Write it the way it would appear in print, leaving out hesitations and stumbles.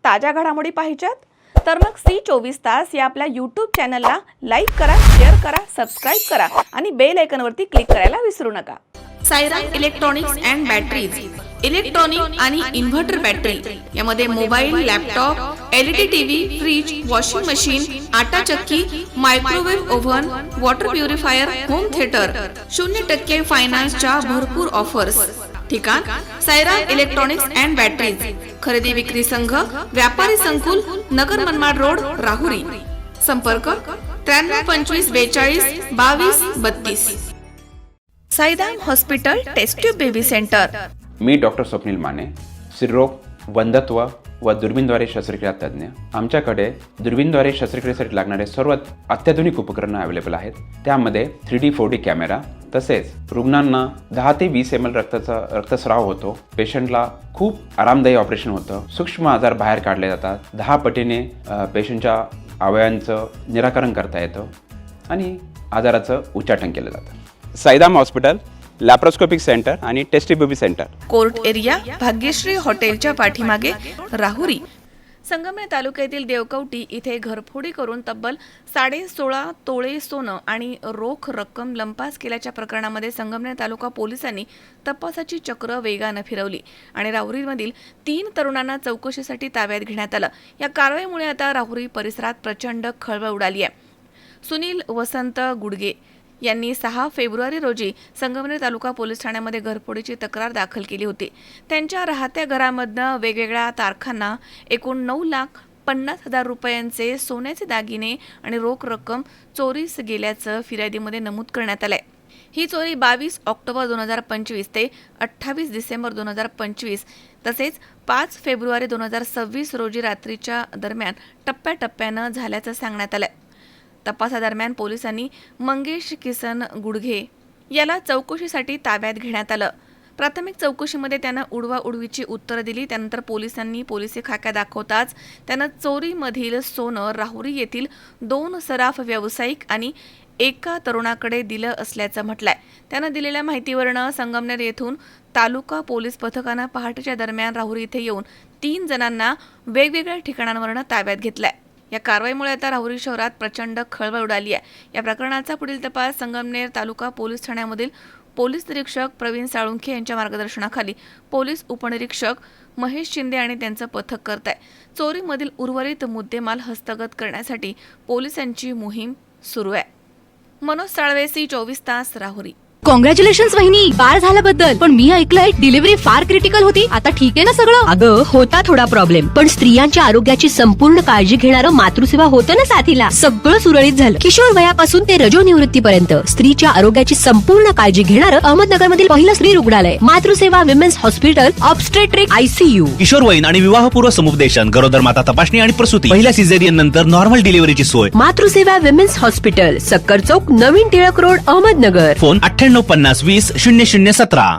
ताज्या घडामोडी पाहिजेत तर मग C24 तास या आपल्या YouTube चॅनलला लाईक करा, शेअर करा, सबस्क्राइब करा आणि बेल आयकॉनवरती क्लिक करायला विसरू नका। Sairam electronics and batteries, electronic आणि इन्व्हर्टर बॅटरी यामध्ये mobile, laptop, LED TV, fridge, washing machine, आटा चक्की, microwave oven, water purifier, home theatre, 0% फायनान्सच्या भरपूर ऑफर्स। ठिकाण सायराम इलेक्ट्रॉनिक्स अँड बॅटरीज, खरेदी विक्री संघ, व्यापारी संकुल, नगर मनमाड रोड, राहुरी। संपर्क 93 25 42 22 32। Sairam hospital test tube baby centre. मी डॉक्टर स्वप्नील माने, स्त्रीरोग, वंध्यत्व व दुर्बीणद्वारे शस्त्रक्रिया तज्ज्ञ। आमच्याकडे दुर्बीणद्वारे शस्त्रक्रियेसाठी लागणारे सर्व अत्याधुनिक उपकरणं अवेलेबल आहेत। त्यामध्ये 3D 4D कॅमेरा, तसेच रुग्णांना 10 ते 20 ml रक्तस्राव होतो। पेशंटला खूप आरामदायी ऑपरेशन होतं। सूक्ष्म आजार बाहेर काढले जातात। 10 पटीने पेशंटच्या अवयवांचं निराकरण करता येतं आणि आजाराचं उच्चाटन केलं जातं। सायराम हॉस्पिटल लॅप्रोस्कोपिक सेंटर आणि test baby centre, court area, Bhagyashree हॉटेलच्या पाठीमागे, राहुरी। संगमनेर तालुक्यातील देवकवटी इथे घरफोडी करून तब्बल 16.5 तोळे सोनं आणि रोख रक्कम लंपास केल्याच्या प्रकरणामध्ये संगमनेर तालुका पोलिसांनी तपासाची चक्र वेगानं फिरवली आणि राहुरीमधील 3 तरुणांना चौकशीसाठी ताब्यात घेण्यात आलं। या कारवाईमुळे आता राहुरी परिसरात प्रचंड खळबळ उडाली आहे। सुनील वसंत गुडगे यांनी 6 फेब्रुवारी रोजी संगमनेर तालुका पोलीस ठाण्यामध्ये घरफोडीची तक्रार दाखल केली होती। त्यांच्या राहत्या घरामधनं वेगवेगळ्या तारखांना एकूण 9,50,000 रुपयांचे सोन्याचे दागिने आणि रोख रक्कम चोरीस गेल्याचं फिर्यादीमध्ये नमूद करण्यात आलंय। ही चोरी 22 ऑक्टोबर 2025 ते 28 डिसेंबर 2025 तसेच 5 फेब्रुवारी 2026 रोजी रात्रीच्या दरम्यान टप्प्याटप्प्यानं झाल्याचं सांगण्यात आलंय। तपासादरम्यान पोलिसांनी मंगेश किसन गुडघे याला चौकशीसाठी ताब्यात घेण्यात आलं। प्राथमिक चौकशीमध्ये त्यानं उडवाउडवीची उत्तरं दिली। त्यानंतर पोलिसांनी पोलिसी खाक्या दाखवताच त्यानं चोरीमधील सोनं राहुरी येथील 2 सराफ व्यावसायिक आणि एका तरुणाकडे दिलं असल्याचं म्हटलंय। त्यानं दिलेल्या माहितीवरनं संगमनेर येथून तालुका पोलीस पथकानं पहाटेच्या दरम्यान राहुरी इथे येऊन 3 जणांना वेगवेगळ्या ठिकाणांवरनं ताब्यात घेतलंय। या कारवाईमुळे आता राहुरी शहरात प्रचंड खळबळ उडाली आहे। या प्रकरणाचा पुढील तपास संगमनेर तालुका पोलीस ठाण्यामधील पोलीस निरीक्षक प्रवीण साळुंखे यांच्या मार्गदर्शनाखाली पोलीस उपनिरीक्षक महेश शिंदे आणि त्यांचं पथक करत आहे। चोरीमधील उर्वरित मुद्देमाल हस्तगत करण्यासाठी पोलिसांची मोहीम सुरू आहे। मनोज साळवे, C24 तास, राहुरी। कॉंग्रॅच्युलेशन्स वहिनी, बाळ झाल्याबद्दल। पण मी ऐकलंय डिलिव्हरी फार क्रिटिकल होती। आता ठीक आहे ना सगळं? अगं होता थोडा प्रॉब्लेम, पण स्त्रियांच्या आरोग्याची संपूर्ण काळजी घेणारं मातृसेवा होतं ना साथीला। सगळं सुरळीत झालं। किशोर वयापासून ते रजोनिवृत्तीपर्यंत स्त्रीच्या आरोग्याची संपूर्ण काळजी घेणारं अहमदनगर मधील पहिलं स्त्री रुग्णालय Matruseva women's hospital, obstetric ICU। किशोरवयीन आणि विवाहपूर्व समुपदेशन, गरोदर माता तपासणी आणि प्रसूती, पहिल्या सिझेरियन नंतर नॉर्मल डिलिव्हरीची सोय। मातृसेवा विमेन्स हॉस्पिटल, सक्कर चौक, नवीन टिळक रोड, अहमदनगर। फोन 9850 20 0017।